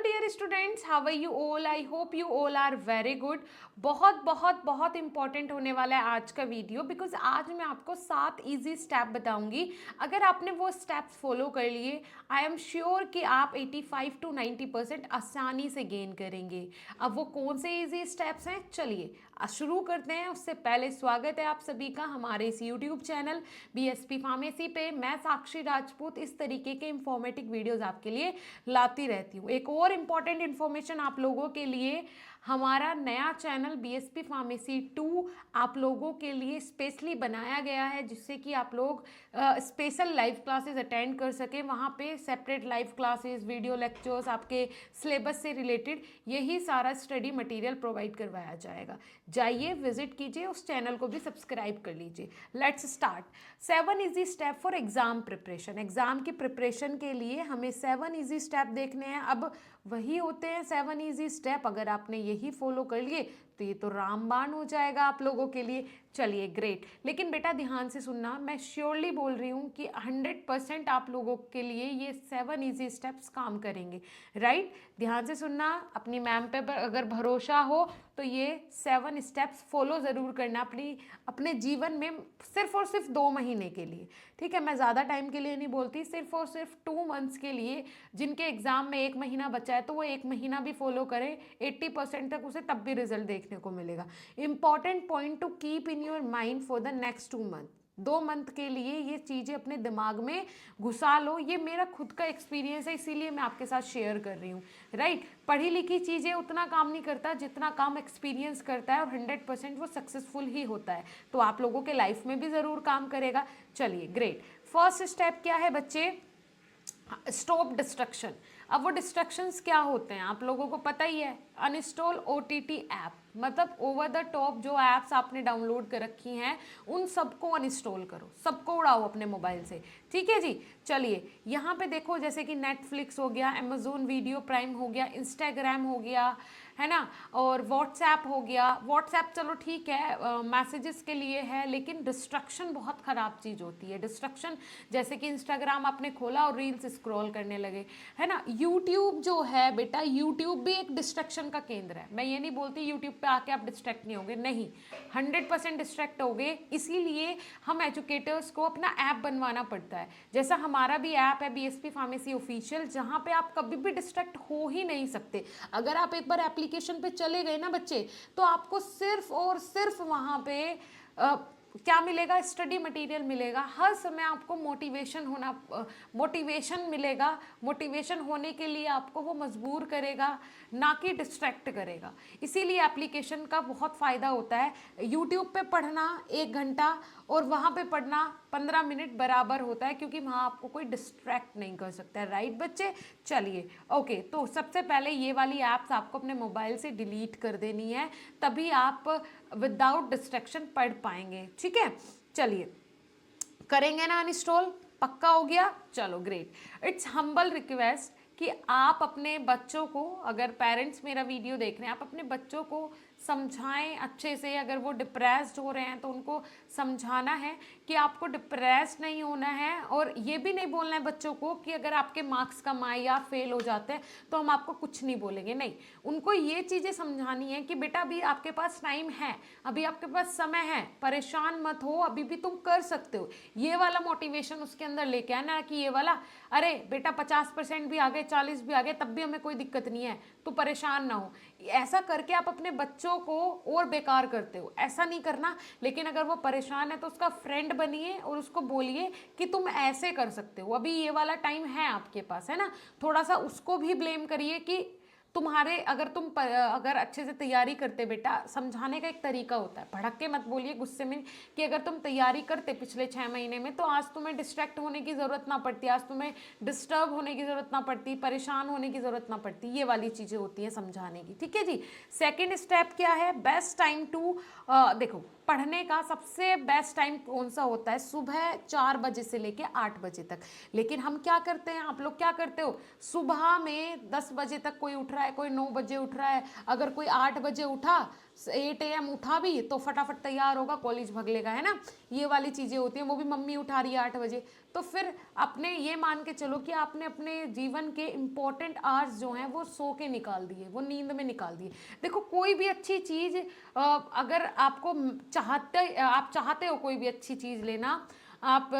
dear students, how are you all? I hope you all are very good. बहुत बहुत बहुत important होने वाला है आज का वीडियो बिकॉज आज मैं आपको 7 इजी स्टेप बताऊंगी. अगर आपने वो स्टेप्स फॉलो कर लिए आई एम श्योर कि आप 85 to 90% आसानी से गेन करेंगे. अब वो कौन से इजी स्टेप्स हैं, चलिए शुरू करते हैं. उससे पहले स्वागत है आप सभी का हमारे इस यूट्यूब चैनल BSP फार्मेसी पे. मैं साक्षी राजपूत इस तरीके के इंफॉर्मेटिव वीडियोस आपके लिए लाती रहती हूँ. एक और इम्पॉर्टेंट इन्फॉर्मेशन आप लोगों के लिए, हमारा नया चैनल BSP फार्मेसी 2 आप लोगों के लिए स्पेशली बनाया गया है जिससे कि आप लोग स्पेशल लाइव क्लासेस अटेंड कर सकें. वहाँ पे separate live classes, video lectures, आपके सिलेबस से रिलेटेड यही सारा स्टडी मटेरियल प्रोवाइड करवाया जाएगा. जाइए विजिट कीजिए, उस चैनल को भी सब्सक्राइब कर लीजिए. Let's start. 7 easy step for exam preparation. Exam की प्रिपरेशन के लिए हमें 7 इजी स्टेप देखने हैं. अब वही होते हैं 7 इजी स्टेप. अगर आपने यही फॉलो कर लिए तो ये तो रामबाण हो जाएगा आप लोगों के लिए. चलिए ग्रेट. लेकिन बेटा ध्यान से सुनना, मैं श्योरली बोल रही हूँ कि 100% आप लोगों के लिए ये 7 इजी स्टेप्स काम करेंगे. राइट, ध्यान से सुनना. अपनी मैम पे अगर भरोसा हो तो ये 7 स्टेप्स फॉलो ज़रूर करना अपने जीवन में, सिर्फ और सिर्फ 2 महीने के लिए. ठीक है, मैं ज़्यादा टाइम के लिए नहीं बोलती, सिर्फ और सिर्फ 2 मंथ्स के लिए. जिनके एग्ज़ाम में 1 महीना बचा है तो वो 1 महीना भी फॉलो करें, 80% तक उसे तब भी रिजल्ट देखने को मिलेगा. Important point two keep in your mind for the next 2 month. 2 month के लिए ये चीज़ें अपने दिमाग में घुसा लो. ये मेरा खुद का एक्सपीरियंस है, इसीलिए मैं आपके साथ शेयर कर रही हूँ. राइट, पढ़ी लिखी चीज़ें उतना काम नहीं करता जितना काम एक्सपीरियंस करता है, और 100% वो सक्सेसफुल ही होता है. तो आप लोगों के लाइफ में भी ज़रूर काम करेगा. चलिए ग्रेट. फर्स्ट स्टेप क्या है बच्चे? Stop destruction. अब वो डिस्ट्रक्शंस क्या होते हैं आप लोगों को पता ही है. अनइंस्टॉल OTT ऐप, मतलब ओवर द टॉप जो ऐप्स आपने डाउनलोड कर रखी हैं उन सबको अनइंस्टॉल करो, सबको उड़ाओ अपने मोबाइल से. ठीक है जी. चलिए यहाँ पे देखो, जैसे कि नेटफ्लिक्स हो गया, अमेजोन वीडियो प्राइम हो गया, इंस्टाग्राम हो गया, है ना, और व्हाट्सएप हो गया. व्हाट्सएप चलो ठीक है मैसेजेस के लिए है, लेकिन डिस्ट्रक्शन बहुत ख़राब चीज़ होती है. डिस्ट्रक्शन जैसे कि इंस्टाग्राम आपने खोला और रील्स स्क्रॉल करने लगे, है ना. यूट्यूब जो है बेटा, यूट्यूब भी एक डिस्ट्रक्शन का केंद्र है. मैं ये नहीं बोलती यूट्यूब पे आके आप डिस्ट्रैक्ट नहीं होंगे, नहीं, 100% डिस्ट्रैक्ट होगे. इसीलिए हम एजुकेटर्स को अपना ऐप बनवाना पड़ता है. जैसा हमारा भी ऐप है BSP फार्मेसी ऑफिशियल, जहाँ पे आप कभी भी डिस्ट्रैक्ट हो ही नहीं सकते. अगर आप एक बार एप्लीकेशन पे चले गए ना बच्चे, तो आपको सिर्फ और सिर्फ वहाँ पे क्या मिलेगा? स्टडी मटेरियल मिलेगा. हर समय आपको मोटिवेशन मिलेगा. मोटिवेशन होने के लिए आपको वो मजबूर करेगा, ना कि डिस्ट्रैक्ट करेगा. इसीलिए एप्लीकेशन का बहुत फ़ायदा होता है. यूट्यूब पे पढ़ना 1 घंटा और वहाँ पे पढ़ना 15 मिनट बराबर होता है, क्योंकि वहाँ आपको कोई डिस्ट्रैक्ट नहीं कर सकता है. राइट बच्चे. चलिए ओके, तो सबसे पहले ये वाली ऐप्स आपको अपने मोबाइल से डिलीट कर देनी है, तभी आप विदाउट डिस्ट्रैक्शन पढ़ पाएंगे. ठीक है, चलिए करेंगे ना अनइंस्टॉल. पक्का हो गया? चलो ग्रेट. इट्स हम्बल रिक्वेस्ट कि आप अपने बच्चों को, अगर पेरेंट्स मेरा वीडियो देख रहे हैं, आप अपने बच्चों को समझाएं अच्छे से. अगर वो डिप्रेस्ड हो रहे हैं तो उनको समझाना है कि आपको डिप्रेस्ड नहीं होना है. और ये भी नहीं बोलना है बच्चों को कि अगर आपके मार्क्स कम आए या फेल हो जाते हैं तो हम आपको कुछ नहीं बोलेंगे. नहीं, उनको ये चीज़ें समझानी है कि बेटा अभी आपके पास टाइम है, अभी आपके पास समय है, परेशान मत हो, अभी भी तुम कर सकते हो. ये वाला मोटिवेशन उसके अंदर लेके आना, कि ये वाला, अरे बेटा 50% भी आ गए, 40 भी आ गए, तब भी हमें कोई दिक्कत नहीं है, तो परेशान ना हो. ऐसा करके आप अपने बच्चों को और बेकार करते हो. ऐसा नहीं करना. लेकिन अगर वो परेशान है तो उसका फ्रेंड बनिए और उसको बोलिए कि तुम ऐसे कर सकते हो, अभी ये वाला टाइम है आपके पास, है ना. थोड़ा सा उसको भी ब्लेम करिए कि तुम्हारे, अगर अच्छे से तैयारी करते, बेटा समझाने का एक तरीका होता है. भड़क के मत बोलिए गुस्से में कि अगर तुम तैयारी करते पिछले 6 महीने में तो आज तुम्हें डिस्ट्रैक्ट होने की ज़रूरत ना पड़ती, आज तुम्हें डिस्टर्ब होने की ज़रूरत ना पड़ती, परेशान होने की ज़रूरत ना पड़ती. ये वाली चीज़ें होती हैं समझाने की. ठीक है जी. सेकेंड स्टेप क्या है? बेस्ट टाइम टू, देखो पढ़ने का सबसे बेस्ट टाइम कौन सा होता है? सुबह 4 बजे से लेके 8 बजे तक. लेकिन हम क्या करते हैं, आप लोग क्या करते हो? सुबह में 10 बजे तक कोई उठ रहा है, है, कोई 9 बजे उठ रहा है, अगर कोई 8 बजे उठा, 8 AM उठा भी तो फटाफट तैयार होगा, कॉलेज भाग लेगा, है ना। ये वाली चीज़ें होती हैं, वो भी मम्मी उठा रही है 8 बजे। तो फिर अपने ये मान के चलो कि आपने अपने जीवन के इम्पोर्टेंट आवर्स जो हैं वो सो के निकाल दिए, वो नींद में निकाल दिए। देखो कोई भी अच्छी चीज़ अगर आपको आप चाहते हो कोई भी अच्छी चीज़ लेना, आप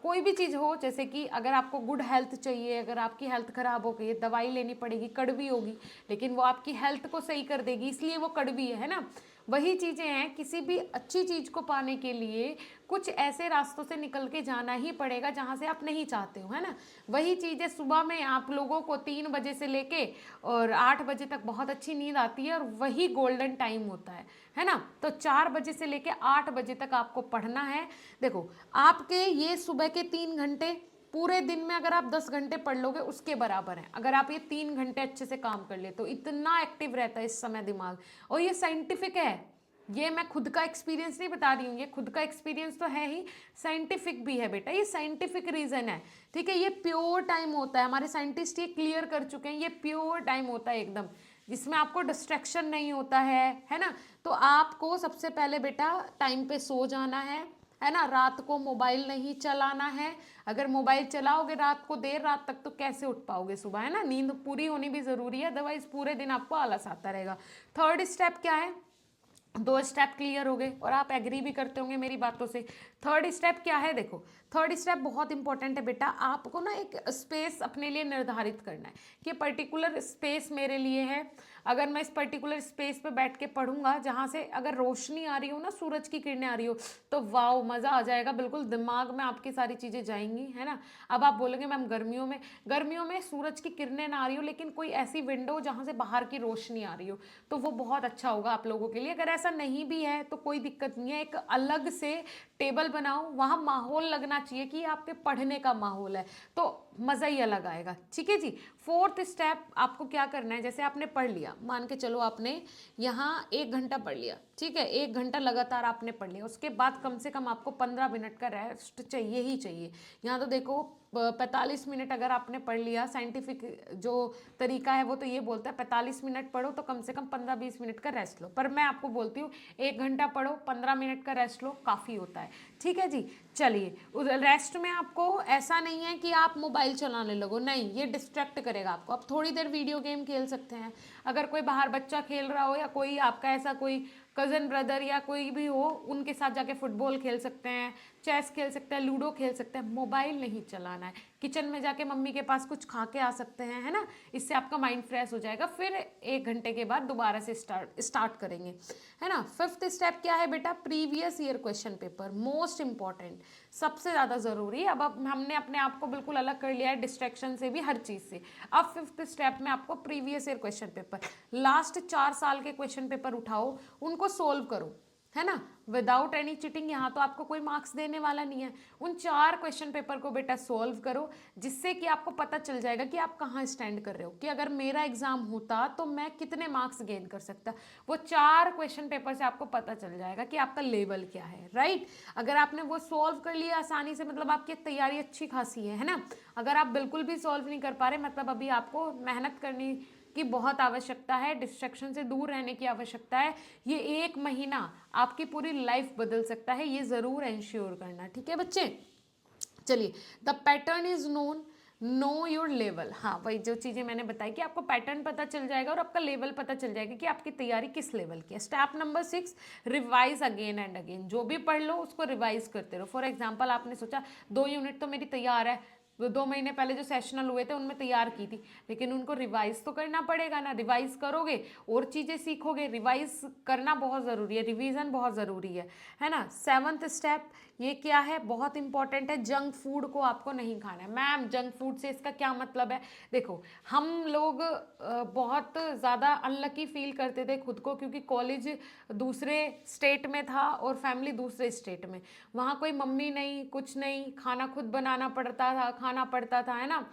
कोई भी चीज़ हो, जैसे कि अगर आपको गुड हेल्थ चाहिए, अगर आपकी हेल्थ ख़राब हो गई है, दवाई लेनी पड़ेगी, कड़वी होगी, लेकिन वो आपकी हेल्थ को सही कर देगी, इसलिए वो कड़वी है ना। वही चीज़ें हैं, किसी भी अच्छी चीज़ को पाने के लिए कुछ ऐसे रास्तों से निकल के जाना ही पड़ेगा जहाँ से आप नहीं चाहते हो, है ना। वही चीज़ें सुबह में आप लोगों को 3 बजे से लेके और 8 बजे तक बहुत अच्छी नींद आती है, और वही गोल्डन टाइम होता है ना। तो 4 बजे से लेके 8 बजे तक आपको पढ़ना है। देखो आपके ये सुबह के 3 घंटे पूरे दिन में अगर आप 10 घंटे पढ़ लोगे उसके बराबर है, अगर आप ये 3 घंटे अच्छे से काम कर ले तो। इतना एक्टिव रहता है इस समय दिमाग, और ये साइंटिफिक है, ये मैं खुद का एक्सपीरियंस नहीं बता रही हूँ, ये खुद का एक्सपीरियंस तो है ही, साइंटिफिक भी है बेटा, ये साइंटिफिक रीजन है, ठीक है। ये प्योर टाइम होता है, हमारे साइंटिस्ट ये क्लियर कर चुके हैं, ये प्योर टाइम होता है एकदम, जिसमें आपको डिस्ट्रैक्शन नहीं होता है ना। तो आपको सबसे पहले बेटा टाइम पे सो जाना है ना। रात को मोबाइल नहीं चलाना है, अगर मोबाइल चलाओगे रात को देर रात तक तो कैसे उठ पाओगे सुबह, है ना। नींद पूरी होनी भी ज़रूरी है, अदरवाइज पूरे दिन आपको आलस आता रहेगा। थर्ड स्टेप क्या है, 2 स्टेप क्लियर हो गए और आप एग्री भी करते होंगे मेरी बातों से। थर्ड स्टेप क्या है, देखो थर्ड स्टेप बहुत इंपॉर्टेंट है बेटा, आपको ना एक स्पेस अपने लिए निर्धारित करना है कि पर्टिकुलर स्पेस मेरे लिए है। अगर मैं इस पर्टिकुलर स्पेस पे बैठ के पढ़ूंगा जहाँ से अगर रोशनी आ रही हो ना, सूरज की किरणें आ रही हो, तो वाओ मज़ा आ जाएगा, बिल्कुल दिमाग में आपकी सारी चीज़ें जाएंगी, है ना। अब आप बोलेंगे मैम गर्मियों में सूरज की किरणें ना आ रही हो, लेकिन कोई ऐसी विंडो जहाँ से बाहर की रोशनी आ रही हो, तो वो बहुत अच्छा होगा आप लोगों के लिए। अगर ऐसा नहीं भी है तो कोई दिक्कत नहीं है, एक अलग से टेबल बनाओ, वहाँ माहौल लगना चाहिए कि आपके पढ़ने का माहौल है, तो मज़ा ही अलग आएगा, ठीक है जी। फोर्थ स्टेप आपको क्या करना है, जैसे आपने पढ़ लिया, मान के चलो आपने यहाँ 1 घंटा पढ़ लिया, ठीक है, 1 घंटा लगातार आपने पढ़ लिया, उसके बाद कम से कम आपको 15 मिनट का रेस्ट चाहिए ही चाहिए। यहाँ तो देखो 45 मिनट अगर आपने पढ़ लिया, साइंटिफिक जो तरीका है वो तो ये बोलता है 45 मिनट पढ़ो तो कम से कम 15-20 मिनट का रेस्ट लो, पर मैं आपको बोलती हूँ 1 घंटा पढ़ो, 15 मिनट का रेस्ट लो, काफ़ी होता है, ठीक है जी। चलिए रेस्ट में आपको ऐसा नहीं है कि आप मोबाइल चलाने लगो, नहीं, ये डिस्ट्रैक्ट करेगा आपको। आप थोड़ी देर वीडियो गेम खेल सकते हैं, अगर कोई बाहर बच्चा खेल रहा हो या कोई आपका ऐसा कोई कज़न ब्रदर या कोई भी हो, उनके साथ जाके फुटबॉल खेल सकते हैं, चेस खेल सकते हैं, लूडो खेल सकते हैं, मोबाइल नहीं चलाना है। किचन में जाके मम्मी के पास कुछ खा के आ सकते हैं, है ना, इससे आपका माइंड फ्रेश हो जाएगा। फिर 1 घंटे के बाद दोबारा से स्टार्ट करेंगे, है ना। फिफ्थ स्टेप क्या है बेटा, previous year question paper, most important, सबसे ज़्यादा ज़रूरी। अब हमने अपने आप को बिल्कुल अलग कर लिया है डिस्ट्रैक्शन से भी, हर चीज़ से। अब फिफ्थ स्टेप में आपको previous year question paper, last 4 साल के क्वेश्चन पेपर उठाओ, उनको सोल्व करो, है ना, विदाउट एनी चीटिंग। यहाँ तो आपको कोई मार्क्स देने वाला नहीं है, उन 4 क्वेश्चन पेपर को बेटा सोल्व करो, जिससे कि आपको पता चल जाएगा कि आप कहाँ स्टैंड कर रहे हो, कि अगर मेरा एग्जाम होता तो मैं कितने मार्क्स गेन कर सकता। वो 4 क्वेश्चन पेपर से आपको पता चल जाएगा कि आपका लेवल क्या है, राइट। अगर आपने वो सोल्व कर लिया आसानी से, मतलब आपकी तैयारी अच्छी खासी है ना। अगर आप बिल्कुल भी सोल्व नहीं कर पा रहे, मतलब अभी आपको मेहनत करनी की बहुत आवश्यकता है, डिस्ट्रैक्शन से दूर रहने की आवश्यकता है। ये 1 महीना आपकी पूरी लाइफ बदल सकता है, ये ज़रूर एंश्योर करना, ठीक है बच्चे। चलिए, the pattern is known, know your level. हाँ, वही जो चीज़ें मैंने बताई कि आपको पैटर्न पता चल जाएगा और आपका लेवल पता चल जाएगा कि आपकी तैयारी किस लेवल की है। Step number 6, revise again and again. जो भी पढ़ लो उसको रिवाइज करते रहो। फॉर एग्जाम्पल आपने सोचा 2 यूनिट तो मेरी तैयार है, 2 महीने पहले जो सेशनल हुए थे उनमें तैयार की थी, लेकिन उनको रिवाइज तो करना पड़ेगा ना। रिवाइज करोगे और चीज़ें सीखोगे, रिवाइज करना बहुत ज़रूरी है, रिवीजन बहुत ज़रूरी है ना। 7th स्टेप ये क्या है, बहुत इंपॉर्टेंट है, जंक फूड को आपको नहीं खाना है। मैम जंक फूड से इसका क्या मतलब है, देखो हम लोग बहुत ज़्यादा अनलकी फील करते थे खुद को, क्योंकि कॉलेज दूसरे स्टेट में था और फैमिली दूसरे स्टेट में, वहाँ कोई मम्मी नहीं, कुछ नहीं, खाना खुद बनाना पड़ता था, खाना पड़ता था, है ना।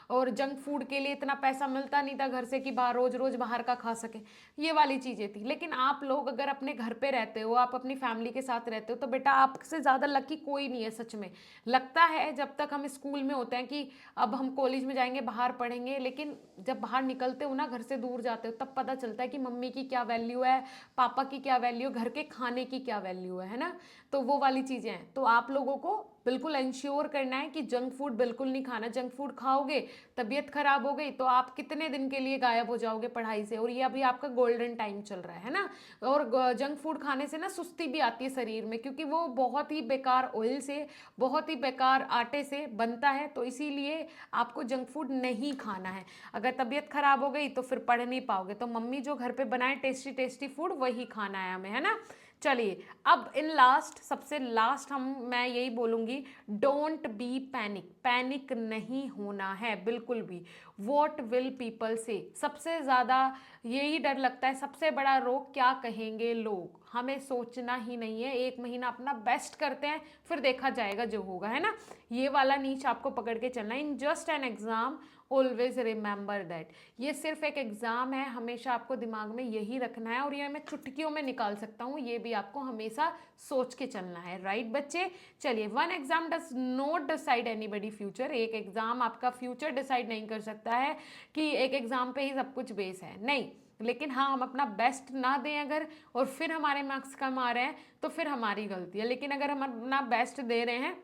और जंक फूड के लिए इतना पैसा मिलता नहीं था घर से कि बाहर रोज रोज बाहर का खा सके, ये वाली चीज़ें थी। लेकिन आप लोग अगर अपने घर पे रहते हो, आप अपनी फैमिली के साथ रहते हो, तो बेटा आपसे ज़्यादा लकी कोई नहीं है सच में। लगता है जब तक हम स्कूल में होते हैं कि अब हम कॉलेज में जाएंगे, बाहर पढ़ेंगे, लेकिन जब बाहर निकलते हो ना, घर से दूर जाते हो, तब पता चलता है कि मम्मी की क्या वैल्यू है, पापा की क्या वैल्यू, घर के खाने की क्या वैल्यू है ना। तो वो वाली चीज़ें हैं। तो आप लोगों को बिल्कुल इंश्योर करना है कि जंक फूड बिल्कुल नहीं खाना। जंक फूड खाओगे, तबीयत खराब हो गई, तो आप कितने दिन के लिए गायब हो जाओगे पढ़ाई से। और ये अभी आपका गोल्डन टाइम चल रहा है ना। और जंक फूड खाने से ना सुस्ती भी आती है शरीर में, क्योंकि वो बहुत ही बेकार ऑयल से, बहुत ही बेकार आटे से बनता है। तो इसीलिए आपको जंक फूड नहीं खाना है। अगर तबीयत खराब हो गई तो फिर पढ़ नहीं पाओगे। तो मम्मी जो घर पे बनाए टेस्टी टेस्टी फूड, वही खाना है हमें, है ना। चलिए, अब इन लास्ट, सबसे लास्ट मैं यही बोलूँगी, डोंट बी पैनिक। पैनिक नहीं होना है बिल्कुल भी। वॉट विल पीपल से, सबसे ज़्यादा यही डर लगता है। सबसे बड़ा रोग, क्या कहेंगे लोग। हमें सोचना ही नहीं है, 1 महीना अपना बेस्ट करते हैं, फिर देखा जाएगा जो होगा, है ना। ये वाला नीच आपको पकड़ के चलना है। In just an exam always remember that. ये सिर्फ एक एग्जाम है, हमेशा आपको दिमाग में यही रखना है। और ये मैं चुटकियों में निकाल सकता हूँ, ये भी आपको हमेशा सोच के चलना है, राइट बच्चे। चलिए, one exam does not decide anybody future. एक एग्जाम आपका फ्यूचर डिसाइड नहीं कर सकता है कि एक एग्जाम पे ही सब कुछ बेस है, नहीं। लेकिन हाँ, हम अपना बेस्ट ना दें अगर, और फिर हमारे मार्क्स कम आ रहे हैं, तो फिर हमारी गलती है। लेकिन अगर हम अपना बेस्ट दे रहे हैं,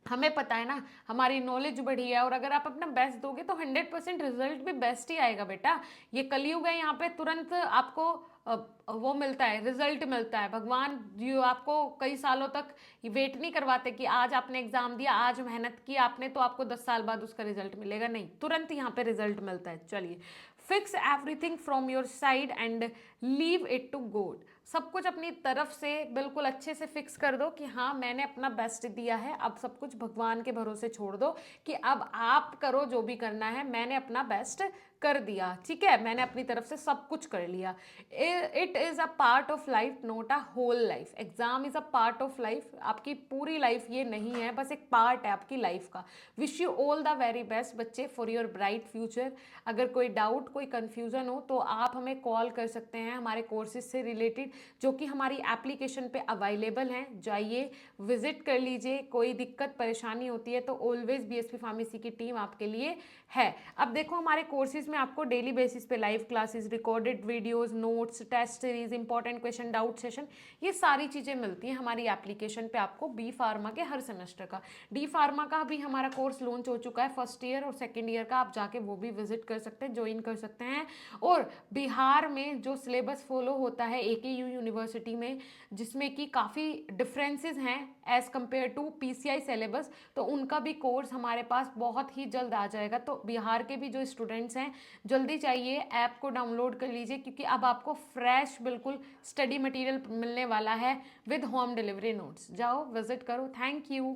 हमें पता है ना, हमारी नॉलेज बढ़ी है, और अगर आप अपना बेस्ट दोगे तो 100% रिजल्ट भी बेस्ट ही आएगा बेटा। ये कलयुग है, यहाँ पे तुरंत आपको वो मिलता है, रिजल्ट मिलता है। भगवान जो आपको कई सालों तक वेट नहीं करवाते कि आज आपने एग्जाम दिया, आज मेहनत की आपने, तो आपको 10 साल बाद उसका रिजल्ट मिलेगा, नहीं, तुरंत यहाँ पे रिजल्ट मिलता है। चलिए, fix everything from your side and leave it to God. सब कुछ अपनी तरफ से बिल्कुल अच्छे से फिक्स कर दो कि हाँ, मैंने अपना बेस्ट दिया है, अब सब कुछ भगवान के भरोसे छोड़ दो कि अब आप करो जो भी करना है, मैंने अपना बेस्ट कर दिया, ठीक है, मैंने अपनी तरफ से सब कुछ कर लिया। It is a part of life, not a whole life. Exam is a part of life, आपकी पूरी लाइफ ये नहीं है, बस एक पार्ट है आपकी लाइफ का। Wish you all the very best बच्चे फॉर योर ब्राइट फ्यूचर। अगर कोई डाउट, कोई कन्फ्यूज़न हो तो आप हमें कॉल कर सकते हैं हमारे कोर्सेज से रिलेटेड, जो कि हमारी एप्लीकेशन पे अवेलेबल हैं। जाइए, विजिट कर लीजिए। कोई दिक्कत परेशानी होती है तो ऑलवेज बीएसपी फार्मेसी की टीम आपके लिए है। अब देखो, हमारे कोर्सेज में आपको डेली बेसिस पे live classes, recorded videos, notes, test series, important question, doubt session, ये सारी चीज़ें मिलती हैं हमारी एप्लीकेशन पे आपको। बी फार्मा के हर सेमेस्टर का, डी फार्मा का भी हमारा कोर्स लॉन्च हो चुका है, फर्स्ट ईयर और सेकेंड ईयर का। आप जाके वो भी विजिट कर सकते हैं, ज्वाइन कर सकते हैं। और बिहार में जो सिलेबस फॉलो होता है AKU यूनिवर्सिटी में, जिसमें कि काफ़ी डिफरेंसेस हैं as compare to PCI syllabus, तो उनका भी कोर्स हमारे पास बहुत ही जल्द आ जाएगा। तो बिहार के भी जो स्टूडेंट्स हैं, जल्दी चाहिए, ऐप को डाउनलोड कर लीजिए, क्योंकि अब आपको फ्रेश बिल्कुल स्टडी मटेरियल मिलने वाला है विद होम डिलीवरी नोट्स। जाओ, विजिट करो। Thank you.